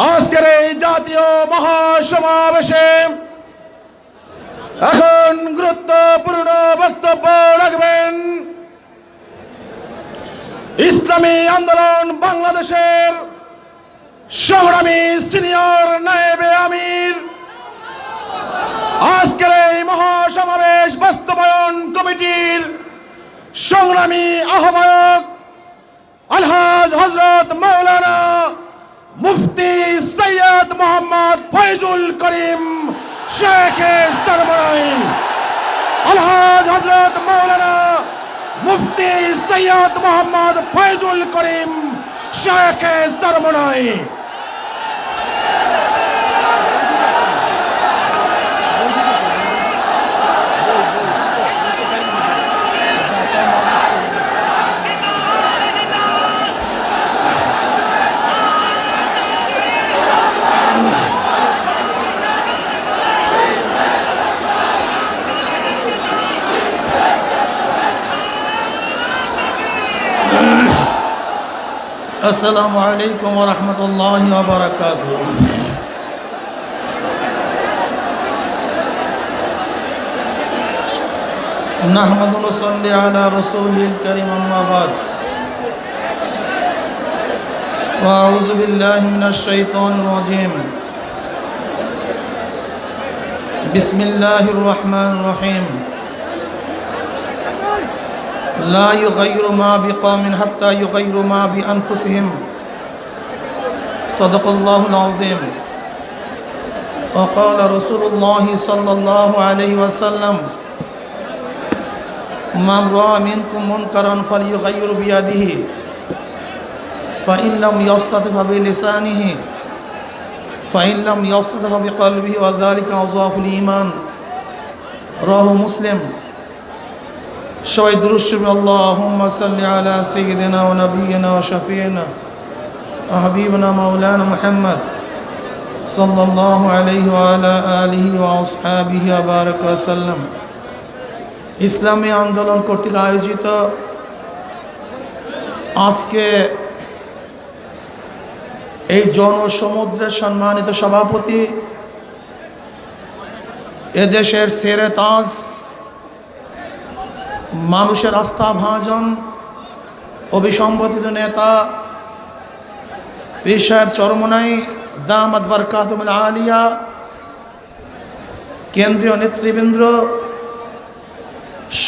আজকের এই জাতীয় মহাসমাবেশে এখন গুরুত্বপূর্ণ বক্তব্য রাখবেন ইসলামী আন্দোলন বাংলাদেশের সংগ্রামী সিনিয়র নায়েবে আমির, আজকের এই মহাসমাবেশ বাস্তবায়ন কমিটির সংগ্রামী আহ্বায়ক আলহাজ হযরত মাওলানা মুফতি সৈয়দ মোহাম্মদ ফয়জুল করিম শেখে সরবরাই। আলহাজ হযরত মাওলানা মুফতি সৈয়দ মোহাম্মদ ফয়জুল করিম শেখে সরবরাই। আসসালামু আলাইকুম ওয়া রাহমাতুল্লাহি ওয়া বারাকাতুহু। নাহমাদু ওয়া নুসাল্লি আলা রাসূলিল কারীম, আম্মা বাদ। ওয়া আউযু বিল্লাহি মিনাশ শাইতানির রাজীম। বিসমিল্লাহির রহমানির রহিম। لا يغير ما بقوم حتى يغيروا ما بأنفسهم. صدق الله العظيم. وقال رسول الله صلى الله عليه وسلم: من رأى منكم منكرا فليغير بيده فإن لم يستطع فبلسانه فإن لم يستطع بقلبه وذلك أضعف الإيمان. رواه مسلم. সবাই দুরূদ শরীফ আল্লাহুম্মা সাল্লি আলা সাইয়্যিদিনা ওয়া নাবিয়িনা ওয়া শাফিঈনা ওয়া হাবিবিনা মাওলানা মুহাম্মদ সাল্লাল্লাহু আলাইহি ওয়া আলা আলিহি ওয়া আসহাবিহি ওয়া বারাকা সাল্লাম। ইসলামী আন্দোলন কর্তৃক আয়োজিত আজকে এই জনসমুদ্রের সম্মানিত সভাপতি, এদেশের সেরে তাজ, মানুষের আস্থাভাজন, অবিসংবাদিত নেতা পীর সাহেব চরমনাই দামাত বারকাতুহুল আলিয়া, কেন্দ্রীয় নেতৃবৃন্দ,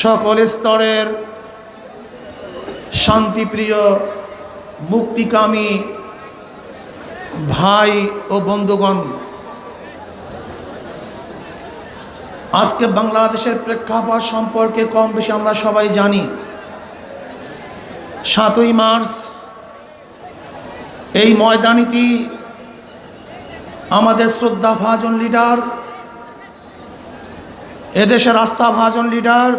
সকল স্তরের শান্তিপ্রিয় মুক্তিকামী ভাই ও বন্ধুগণ, আজকে বাংলাদেশের প্রেক্ষাপট সম্পর্কে কম বেশি আমরা সবাই জানি। 7ই মার্চ এই ময়দানিটি আমাদের শ্রদ্ধাভাজন লিডার, এদেশের আস্থাভাজন লিডার,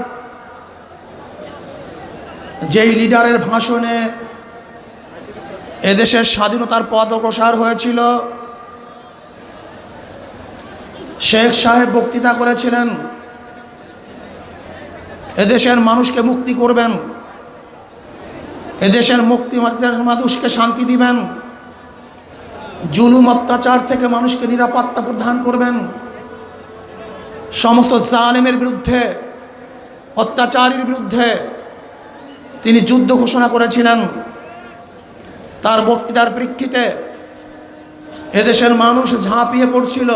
যেই লিডারের ভাষণে এদেশের স্বাধীনতার পথ অগ্রসর হয়েছিল, শেখ সাহেব বক্তৃতা করেছিলেন এদেশের মানুষকে মুক্তি করবেন, এদেশের মানুষকে শান্তি দিবেন, জুলুম অত্যাচার থেকে মানুষকে নিরাপত্তা প্রদান করবেন, সমস্ত জালেমের বিরুদ্ধে, অত্যাচারীর বিরুদ্ধে তিনি যুদ্ধ ঘোষণা করেছিলেন। তার বক্তৃতার প্রেক্ষিতে এদেশের মানুষ ঝাঁপিয়ে পড়ছিল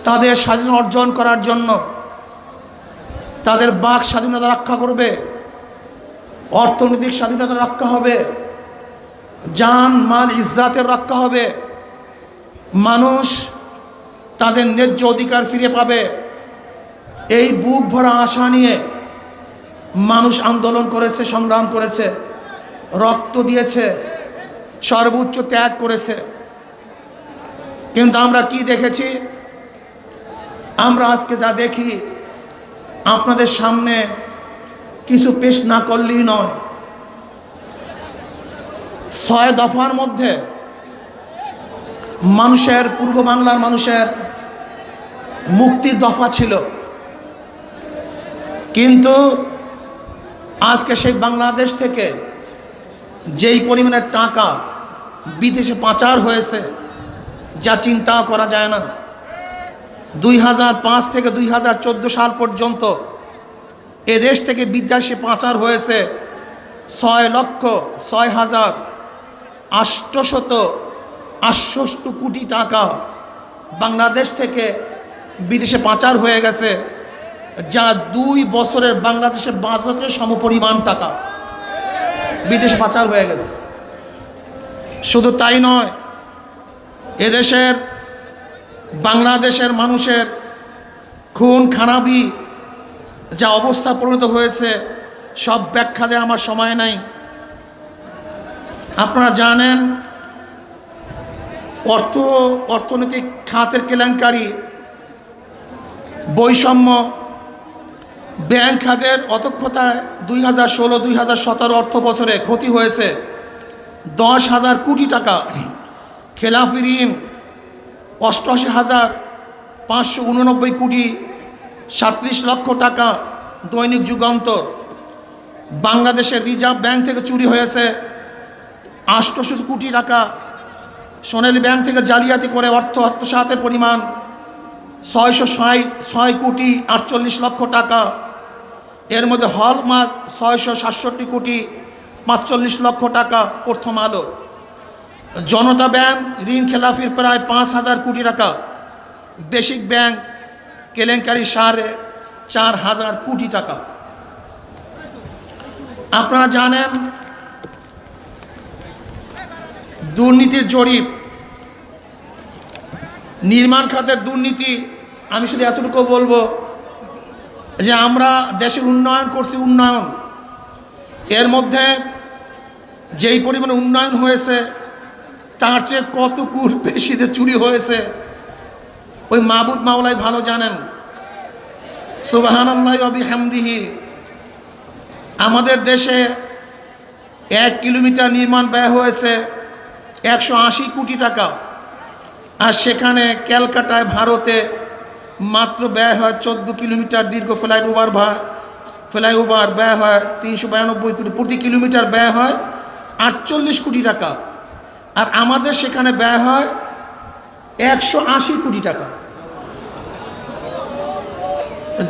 তাদের স্বাধীনতা অর্জন করার জন্য। তাদের বাক স্বাধীনতা রক্ষা করবে, অর্থনৈতিক স্বাধীনতা রক্ষা হবে, জান মাল ইজ্জাতের রক্ষা হবে, মানুষ তাদের ন্যায্য অধিকার ফিরে পাবে। এই বুক ভরা আশা নিয়ে মানুষ আন্দোলন করেছে, সংগ্রাম করেছে, রক্ত দিয়েছে, সর্বোচ্চ ত্যাগ করেছে। কিন্তু আমরা কি দেখেছি? আমরা আজকে যা দেখি, আপনাদের সামনে কিছু পেশ না করলেই নয়। 6 দফার মধ্যে মানুষের, পূর্ব বাংলার মানুষের মুক্তির দফা ছিল, কিন্তু আজকে সেই বাংলাদেশ থেকে যেই পরিমাণের টাকা বিদেশে পাচার হয়েছে, যা চিন্তাও করা যায় না। 2005 থেকে 2014 সাল পর্যন্ত এদেশ থেকে বিদেশে পাচার হয়েছে 6,08,868 কোটি টাকা বাংলাদেশ থেকে বিদেশে পাচার হয়ে গেছে, যা 2 বছরের বাংলাদেশের বাজেটের সমপরিমাণ টাকা বিদেশে পাচার হয়ে গেছে। শুধু তাই নয়, এদেশের বাংলাদেশের মানুষের খুন খারাপি যা অবস্থা পরিণত হয়েছে, সব ব্যাখ্যা দেয় আমার সময় নাই। আপনারা জানেন অর্থনৈতিক খাতের কেলেঙ্কারি, বৈষম্য, ব্যাংক খাতের অদক্ষতায় 2016-2017 অর্থ বছরে ক্ষতি হয়েছে 10,000 কোটি টাকা। খেলাফি ঋণ 88,589 কোটি, 37 লক্ষ টাকা। দৈনিক যুগান্তর। বাংলাদেশের রিজার্ভ ব্যাংক থেকে চুরি হয়েছে 800 কোটি টাকা। সোনালী ব্যাংক থেকে জালিয়াতি করে অর্থ আত্মসাতের পরিমাণ 606 কোটি 48 লক্ষ টাকা। এর মধ্যে হলমার্ক 667 কোটি 45 লক্ষ টাকা। প্রথম আলো। জনতা ব্যাংক ঋণ খেলাফির প্রায় 5,000 কোটি টাকা। বেসিক ব্যাংক কেলেঙ্কারি 4,500 কোটি টাকা। আপনারা জানেন দুর্নীতির জরিপ, নির্মাণ খাতের দুর্নীতি। আমি শুধু এতটুকু বলবো যে আমরা দেশের উন্নয়ন করছি, উন্নয়ন, এর মধ্যে যেই পরিমাণে উন্নয়ন হয়েছে তার চেয়ে কত গুণ বেশি যে চুরি হয়েছে ওই মাবুদ মাওলাই ভালো জানেন। সুবহানাল্লাহি ওয়া বিহামদিহি। আমাদের দেশে 1 কিলোমিটার নির্মাণ ব্যয় হয়েছে 180 কোটি টাকা, আর সেখানে ক্যালকাটায় ভারতে মাত্র ব্যয় হয় 14 কিলোমিটার দীর্ঘ ফ্লাইওভার ব্যয় হয় 392 কোটি। প্রতি কিলোমিটার ব্যয় হয় 48 কোটি টাকা, আর আমাদের সেখানে ব্যয় হয় 180 কোটি টাকা।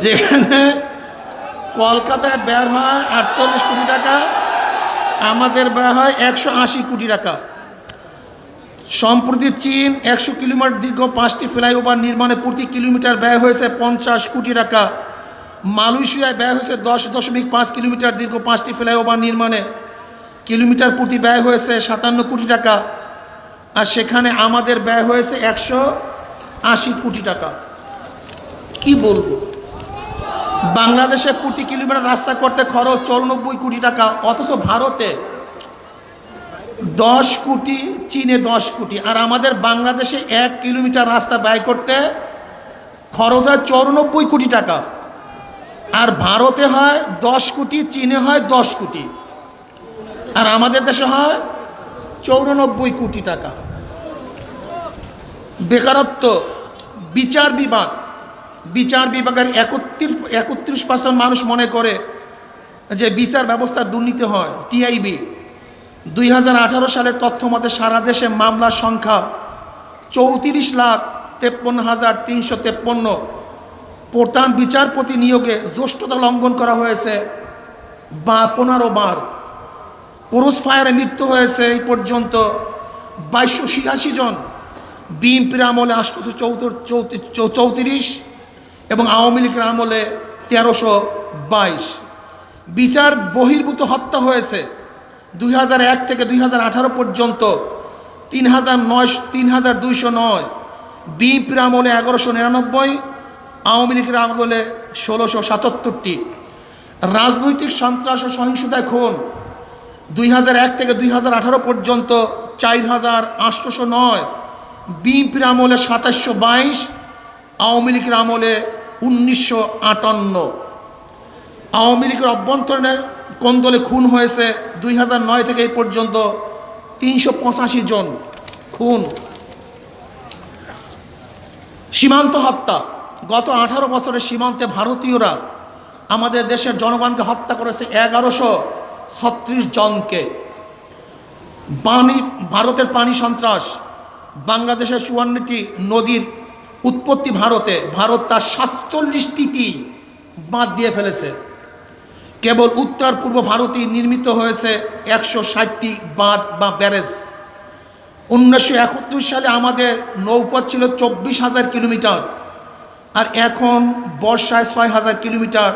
যেখানে কলকাতায় ব্যয় হয় 48 কোটি টাকা, আমাদের ব্যয় হয় 180 কোটি টাকা। সম্প্রতি চীন 100 কিলোমিটার দীর্ঘ 5টি ফ্লাইওভার নির্মাণে প্রতি কিলোমিটার ব্যয় হয়েছে 50 কোটি টাকা। মালয়েশিয়ায় ব্যয় হয়েছে 10.5 কিলোমিটার দীর্ঘ 5টি ফ্লাইওভার নির্মাণে কিলোমিটার প্রতি ব্যয় হয়েছে 57 কোটি টাকা, আর সেখানে আমাদের ব্যয় হয়েছে 180 কোটি টাকা। কি বলবো, বাংলাদেশে প্রতি কিলোমিটার রাস্তা করতে খরচ 94 কোটি টাকা, অথচ ভারতে 10 কোটি, চীনে 10 কোটি, আর আমাদের বাংলাদেশে 1 কিলোমিটার রাস্তা ব্যয় করতে খরচ হয় 94 কোটি টাকা, আর ভারতে হয় 10 কোটি, চীনে হয় 10 কোটি, আর আমাদের দেশে হয় 94 কোটি টাকা। বেকারত্ব, বিচার বিভাগের 31% মানুষ মনে করে যে বিচার ব্যবস্থার দুর্নীতি হয়। টিআইবি 2018 সালের তথ্য মতে সারা দেশে মামলার সংখ্যা 34,53,353। প্রধান বিচারপতি নিয়োগে জ্যেষ্ঠতা লঙ্ঘন করা হয়েছে 15 বার। ক্রস ফায়ারে মৃত্যু হয়েছে এই পর্যন্ত 2286 জন। বিএনপির আমলে 834 এবং আওয়ামী লীগের আমলে 1322। বিচার বহির্ভূত হত্যা হয়েছে 2001 থেকে 2018 পর্যন্ত 3,209। বিএনপির আমলে 1199, আওয়ামী লীগের আমলে 1677টি। রাজনৈতিক সন্ত্রাস ও সহিংসতায় খুন 2001 থেকে 2018 পর্যন্ত 4,809। বিএনপির আমলে 2722, আওয়ামী লীগের আমলে 1958। আওয়ামী লীগের অভ্যন্তরীণের কোন্দলে খুন হয়েছে 2009 থেকে এই পর্যন্ত 385 জন খুন। সীমান্ত হত্যা, গত 18 বছরে সীমান্তে ভারতীয়রা আমাদের দেশের জনগণকে হত্যা করেছে 1136 জনকে। ভারতের পানি সন্ত্রাস, বাংলাদেশের 54টি নদীর উৎপত্তি ভারতে, ভারত তার 47টি বাঁধ দিয়ে ফেলেছে। কেবল উত্তর পূর্ব ভারতেই নির্মিত হয়েছে 160টি বাঁধ বা ব্যারেজ। 1971 সালে আমাদের নৌপথ ছিল 24,000 কিলোমিটার, আর এখন বর্ষায় 6,000 কিলোমিটার,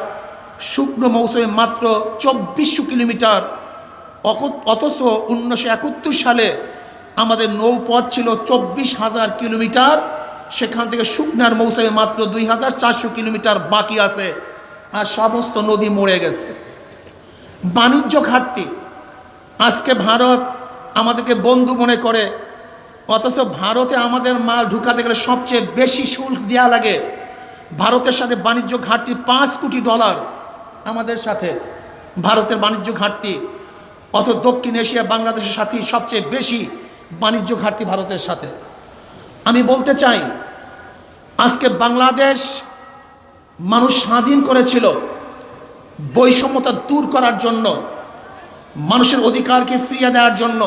শুকনো মৌসুমে মাত্র 2400 কিলোমিটার। অথচ 1971 সালে আমাদের নৌপথ ছিল 24,000 কিলোমিটার, সেখান থেকে শুকনার মৌসুমে মাত্র 2,400 কিলোমিটার বাকি আছে, আর সমস্ত নদী মরে গেছে। বাণিজ্য ঘাটতি, আজকে ভারত আমাদেরকে বন্ধু মনে করে, অথচ ভারতে আমাদের মাল ঢুকাতে গেলে সবচেয়ে বেশি শুল্ক দেওয়া লাগে। ভারতের সাথে বাণিজ্য ঘাটতি $5 কোটি আমাদের সাথে ভারতের বাণিজ্য ঘাটতি। অথচ দক্ষিণ এশিয়া বাংলাদেশের সাথে সবচেয়ে বেশি বাণিজ্য ঘাটতি ভারতের সাথে। আমি বলতে চাই, আজকে বাংলাদেশ মানুষ স্বাধীন করেছিল বৈষম্যতা দূর করার জন্য, মানুষের অধিকারকে ফিরিয়ে দেওয়ার জন্য।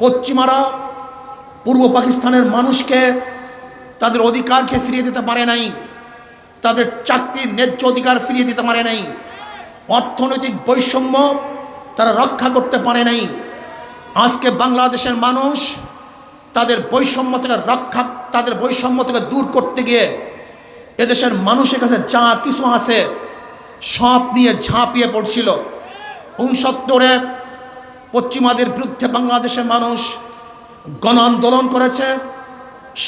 পশ্চিমারা পূর্ব পাকিস্তানের মানুষকে তাদের অধিকারকে ফিরিয়ে দিতে পারে নাই, তাদের চাকরির ন্যায্য অধিকার ফিরিয়ে দিতে পারে নাই, অর্থনৈতিক বৈষম্য তারা রক্ষা করতে পারে নাই। আজকে বাংলাদেশের মানুষ তাদের বৈষম্য থেকে দূর করতে গিয়ে এদেশের মানুষের কাছে যা কিছু আছে সব নিয়ে ঝাঁপিয়ে পড়ছিল। 69-এ পশ্চিমাদের বিরুদ্ধে বাংলাদেশের মানুষ গণ আন্দোলন করেছে।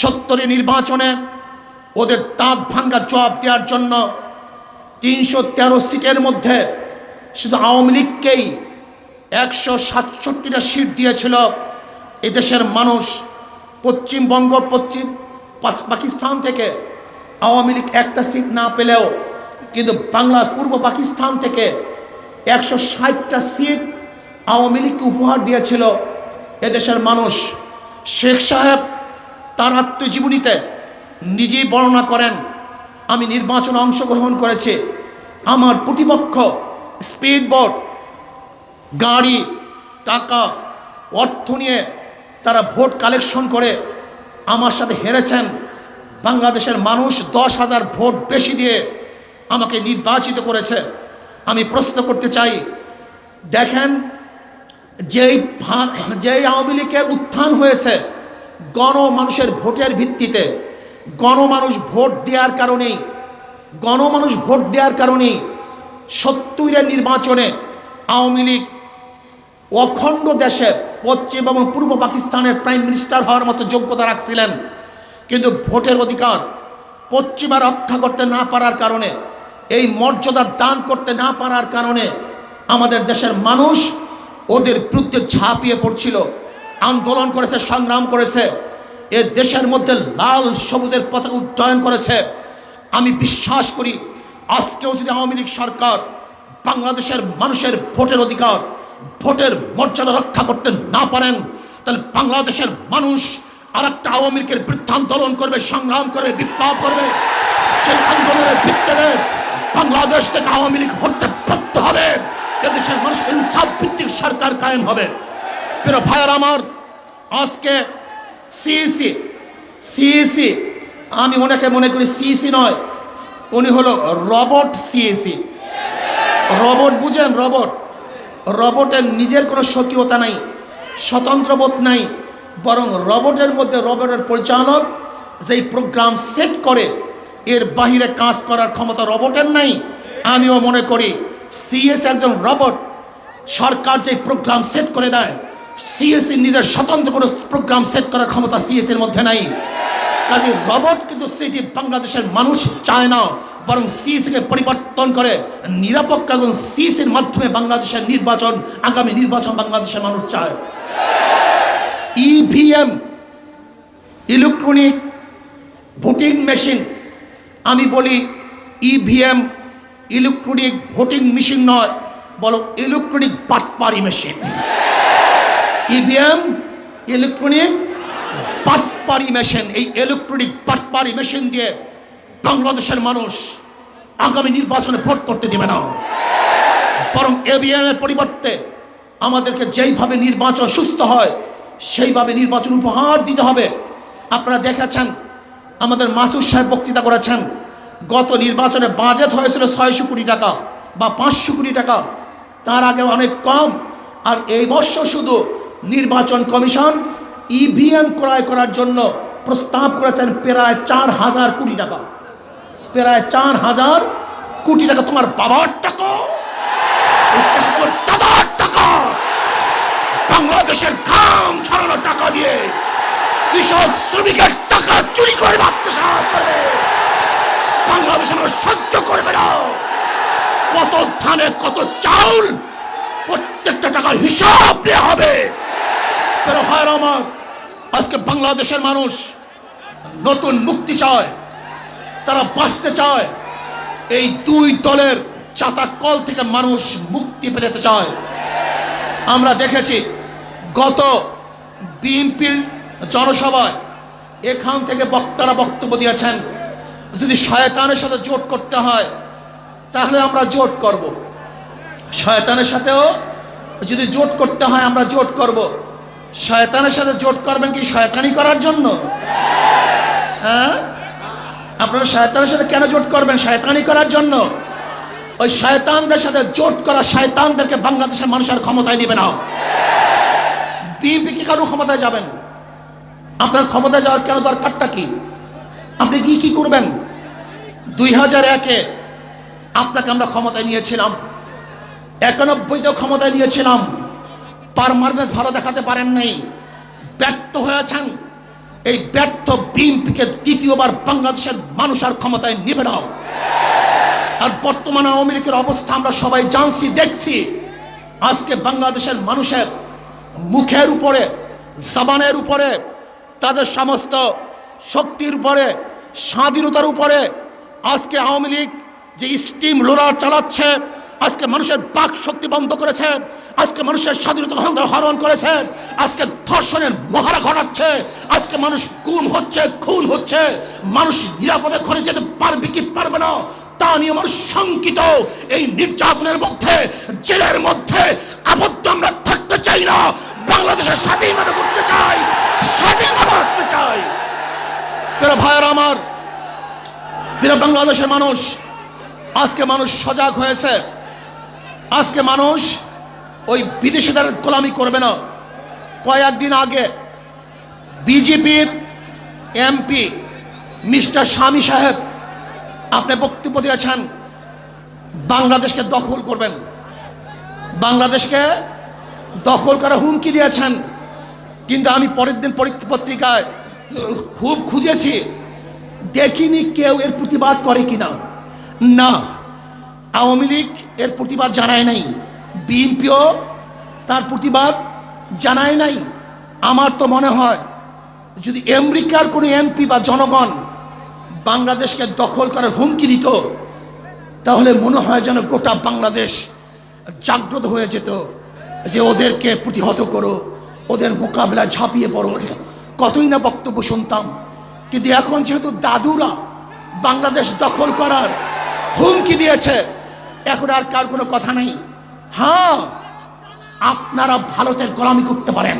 70 নির্বাচনে ওদের দাঁত ভাঙ্গা জবাব দেওয়ার জন্য 313 সিটের মধ্যে শুধু আওয়ামী লীগকেই 167টা সিট দিয়েছিল এদেশের মানুষ। পশ্চিমবঙ্গ পাকিস্তান থেকে আওয়ামী লীগ একটা সিট না পেলেও কিন্তু বাংলার পূর্ব পাকিস্তান থেকে 160টা সিট আওয়ামী লীগকে উপহার দিয়েছিল এদেশের মানুষ। শেখ সাহেব তার আত্মজীবনীতে নিজেই বর্ণনা করেন, আমি নির্বাচনে অংশগ্রহণ করেছি, আমার প্রতিপক্ষ স্পিড বোট, গাড়ি, টাকা, অর্থ নিয়ে তারা ভোট কালেকশন করে আমার সাথে হেরেছেন। বাংলাদেশের মানুষ 10,000 ভোট বেশি দিয়ে আমাকে নির্বাচিত করেছে। আমি প্রশ্ন করতে চাই, দেখেন যেই আওয়ামী লীগের উত্থান হয়েছে গণমানুষের ভোটের ভিত্তিতে, গণমানুষ ভোট দেওয়ার কারণেই 70-এর নির্বাচনে আওয়ামী লীগ অখণ্ড দেশের পশ্চিম এবং পূর্ব পাকিস্তানের প্রাইম মিনিস্টার হওয়ার মতো যোগ্যতা রাখছিলেন। কিন্তু ভোটের অধিকার পশ্চিমা রক্ষা করতে না পারার কারণে, এই মর্যাদা দান করতে না পারার কারণে আমাদের দেশের মানুষ ওদের বিরুদ্ধে ঝাঁপিয়ে পড়ছিল, আন্দোলন করেছে, সংগ্রাম করেছে, এ দেশের মধ্যে লাল সবুজের পতাকা উড্ডয়ন করেছে। আমি বিশ্বাস করি আজকেও যদি আওয়ামী লীগ সরকার বাংলাদেশের মানুষের ভোটের অধিকার, ভোটের মর্যাদা রক্ষা করতে না পারেন, তাহলে বাংলাদেশের মানুষ আর একটা আওয়ামী লীগের বিরুদ্ধে আন্দোলন করবে, সংগ্রাম করবে, বিপ্লব করবে। সেই আন্দোলনের ভিত্তিতে বাংলাদেশ থেকে আওয়ামী লীগ হতে বাধ্য হবে, এদেশের মানুষ ইনসাফ ভিত্তিক সরকার কায়েম হবে। প্রিয় ভাইয়ের আমার, আজকে সিইসি, আমি ওনাকে মনে করি সিইসি নয়, উনি হলো রবট সিইসি। রবট বুঝেন? রবটের নিজের কোনো স্বকীয়তা নাই, স্বতন্ত্রবোধ নাই, বরং রবটের মধ্যে রবটের পরিচালক যেই প্রোগ্রাম সেট করে এর বাহিরে কাজ করার ক্ষমতা রবটের নাই। আমিও মনে করি সিএসি একজন রবট। সরকার যে প্রোগ্রাম সেট করে দেয়, সিএসি নিজের স্বতন্ত্র কোনো প্রোগ্রাম সেট করার ক্ষমতা সিএসির মধ্যে নাই। কাজে রবট কিন্তু সেটি বাংলাদেশের মানুষ চায় না, বরং সিএসিকে পরিবর্তন করে নিরপেক্ষ এবং সিএসির মাধ্যমে বাংলাদেশের নির্বাচন, আগামী নির্বাচন বাংলাদেশের মানুষ চায়। ইভিএম, ইলেকট্রনিক ভোটিং মেশিন, আমি বলি ইভিএম ইলেকট্রনিক ভোটিং মেশিন নয়, বলো ইলেকট্রনিক বাটপারি মেশিন। ইভিএম ইলেকট্রনিক বাটপারি মেশিন। এই ইলেকট্রনিক বাটপারি মেশিন দিয়ে বাংলাদেশের মানুষ আগামী নির্বাচনে ভোট করতে দেবে না, বরং ইভিএম এর পরিবর্তে আমাদেরকে যেইভাবে নির্বাচন সুস্থ হয় সেইভাবে নির্বাচন উপহার দিতে হবে। আপনারা দেখেছেন আমাদের মাসুদ সাহেব বক্তৃতা করেছেন, গত নির্বাচনে বাজেট হয়েছিল 600 কোটি টাকা বা 500 কোটি টাকা, তার আগে অনেক কম। আর এই বছর শুধু নির্বাচন কমিশন ইভিএম ক্রয় করার জন্য প্রস্তাব করেছেন প্রায় 4000 কোটি টাকা, প্রায় 4000 কোটি টাকা। তোমার বাবার টাকা, তোমার দাদার টাকা, বাংলাদেশের ঘাম ছড়ানো টাকা দিয়ে কৃষক শ্রমিকের টাকা চুরি করে আত্মসাৎ করে বাংলাদেশ আমরা সহ্য করবে না। কত ধানে কত চাউল, প্রত্যেকটা টাকার হিসাব দেওয়া হবে। ভাইরা আমার, আজকে বাংলাদেশের মানুষ নতুন মুক্তি চায়, তারা বাঁচতে চায়। এই দুই দলের চাতাকল থেকে মানুষ মুক্তি পেতে চায়। আমরা দেখেছি গত বিএনপির জনসভায় এখান থেকে বক্তারা বক্তব্য দিয়েছেন, যদি শয়তানের সাথে জোট করতে হয় তাহলে আমরা জোট করব, শয়তানের সাথেও যদি জোট করতে হয় আমরা জোট করব। শয়তানের সাথে জোট করবেন কি শয়তানি করার জন্য? হ্যাঁ, আপনারা শয়তানের সাথে কেন জোট করবেন? শয়তানি করার জন্য। ওই শয়তানদের সাথে জোট করা শয়তানদেরকে বাংলাদেশের মানুষের ক্ষমতায় নেবে না। বিএনপি কি কারো ক্ষমতায় যাবেন? আপনার ক্ষমতায় যাওয়ার কেন দরকারটা কি? আপনি কি করবেন? 2001-এ আপনাকে আমরা ক্ষমতায় নিয়েছিলাম, 91-তেও ক্ষমতায় নিয়েছিলাম, পারমানেন্স ভালো দেখাতে পারেন নাই, ব্যর্থ হয়েছেন। এই ব্যর্থ বিএনপিকে দ্বিতীয়বার বাংলাদেশের মানুষ আর ক্ষমতায় নেবে না। আর বর্তমানে আওয়ামী লীগের অবস্থা আমরা সবাই জানছি, দেখছি। আজকে বাংলাদেশের মানুষের মুখের উপরে, জবানের উপরে, তাদের সমস্ত শক্তির উপরে, স্বাধীনতার উপরে আজকে আওয়ামী লীগ যে স্টিম রোলার চালাচ্ছে, আজকে মানুষের বাক শক্তি বন্ধ করেছে, আজকে মানুষের স্বাধীনতা হরণ করেছে, আজকে ধর্ষণের মহড়া ঘটাচ্ছে, আজকে মানুষ গুম হচ্ছে, খুন হচ্ছে। মানুষ নিরাপদে ঘরে যেতে পারবে কি পারবে না তা নিয়ে মানুষ শঙ্কিত। এই নির্যাতনের মধ্যে, জেলের মধ্যে আবদ্ধ আমরা থাকতে চাই না। বাংলাদেশের স্বাধীনভাবে করতে চাই, স্বাধীনভাবে আসতে চাই। ভাইয়েরা আমার, বাংলাদেশের মানুষ, আজকে মানুষ সজাগ হয়েছে। আজকে মানুষ ওই বিদেশিদের গোলামি করবে না। কয়েকদিন আগে বিজেপির এমপি মিস্টার শামী সাহেব আপনি বক্তব্য দিয়েছেন বাংলাদেশকে দখল করবেন, বাংলাদেশকে দখল করার হুমকি দিয়েছেন। কিন্তু আমি পরের দিন পত্রিকায় খুব খুঁজেছি, দেখিনি কেউ এর প্রতিবাদ করে কিনা। না, আওয়ামী লীগ এর প্রতিবাদ জানায় নাই, বিএনপিও তার প্রতিবাদ জানায় নাই। আমার তো মনে হয় যদি আমেরিকার কোনো এমপি বা জনগণ বাংলাদেশকে দখল করার হুমকি দিত তাহলে মনে হয় যেন গোটা বাংলাদেশ জাগ্রত হয়ে যেত যে ওদেরকে প্রতিহত করো, ওদের মোকাবিলায় ঝাঁপিয়ে পড়ো। কতই না বক্তব্য শুনতাম। কিন্তু এখন যেহেতু দাদুরা বাংলাদেশ দখল করার হুমকি দিয়েছে, এখন আর কার কোনো কথা নেই। হ্যাঁ, আপনারা ভারতের গোলামি করতে পারেন,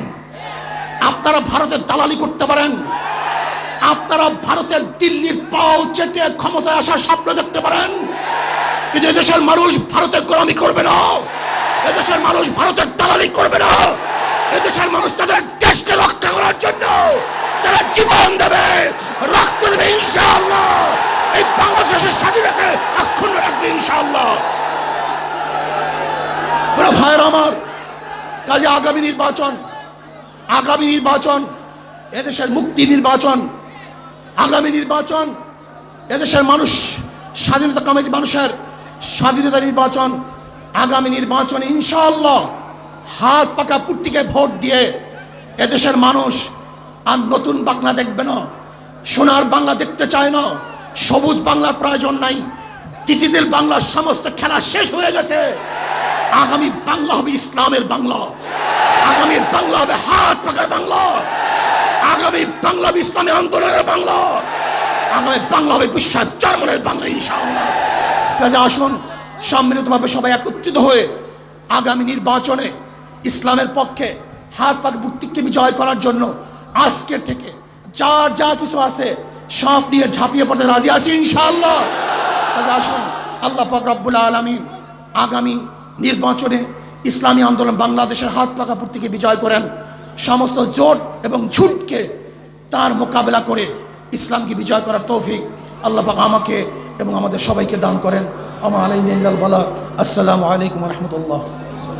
আপনারা ভারতের দালালি করতে পারেন, আপনারা ভারতের দিল্লির পাও চেটে ক্ষমতায় আসার স্বপ্ন দেখতে পারেন, কিন্তু এদেশের মানুষ ভারতের গোলামি করবে না, এদেশের মানুষ ভারতের দালালি করবে না। এদেশের মানুষ তাদের দেশকে রক্ষা করার জন্য তারা জীবন দেবে, রক্ত দেবে ইনশাআল্লাহ। এই বাংলাদেশের স্বাধীনতাকে অক্ষুণ্ণ রাখবে ইনশাআল্লাহ। ভাইয়ের আমার, কাজে আগামী নির্বাচন এদেশের মুক্তি নির্বাচন, আগামী নির্বাচন এদেশের মানুষ স্বাধীনতা কামী মানুষের স্বাধীনতা নির্বাচন। আগামী নির্বাচনে ইনশাআল্লাহ হাত পাকা পুট্টিকে ভোট দিয়ে এদেশের মানুষ আর নতুন বাংলা দেখবে না, সোনার বাংলা দেখতে চায় না, সবুজ বাংলার প্রয়োজন নাই। ডিজিটাল বাংলার সমস্ত খেলা শেষ হয়ে গেছে। আগামী বাংলা হবে ইসলামের বাংলা, আগামী বাংলা হবে হাত পাকার বাংলা, আগামী বাংলা হবে ইসলামী আন্দোলনের বাংলা, আগামী বাংলা হবে বিশ্বের জার্মানের বাংলা ইনশাআল্লাহ। কাজে আসুন সম্মিলিতভাবে সবাই একত্রিত হয়ে আগামী নির্বাচনে ইসলামের পক্ষে হাত পাক প্রত্যেককে বিজয় করার জন্য আজকে থেকে যার যা কিছু আছে সব নিয়ে ঝাঁপিয়ে পড়তে রাজি আছি ইনশাআল্লাহ। তাহলে আসুন আল্লাহ পাক রব্বুল আলামিন আগামী নির্বাচনে ইসলামী আন্দোলন বাংলাদেশের হাত পাকা প্রত্যেকে বিজয় করেন, সমস্ত জোট এবং ঝুটকে তার মোকাবেলা করে ইসলামকে বিজয় করার তৌফিক আল্লাহ পাক আমাকে এবং আমাদের সবাইকে দান করেন। আমা আলাইনা ইল্লাল বালাগ। আসসালামু আলাইকুম ওয়া রাহমাতুল্লাহ।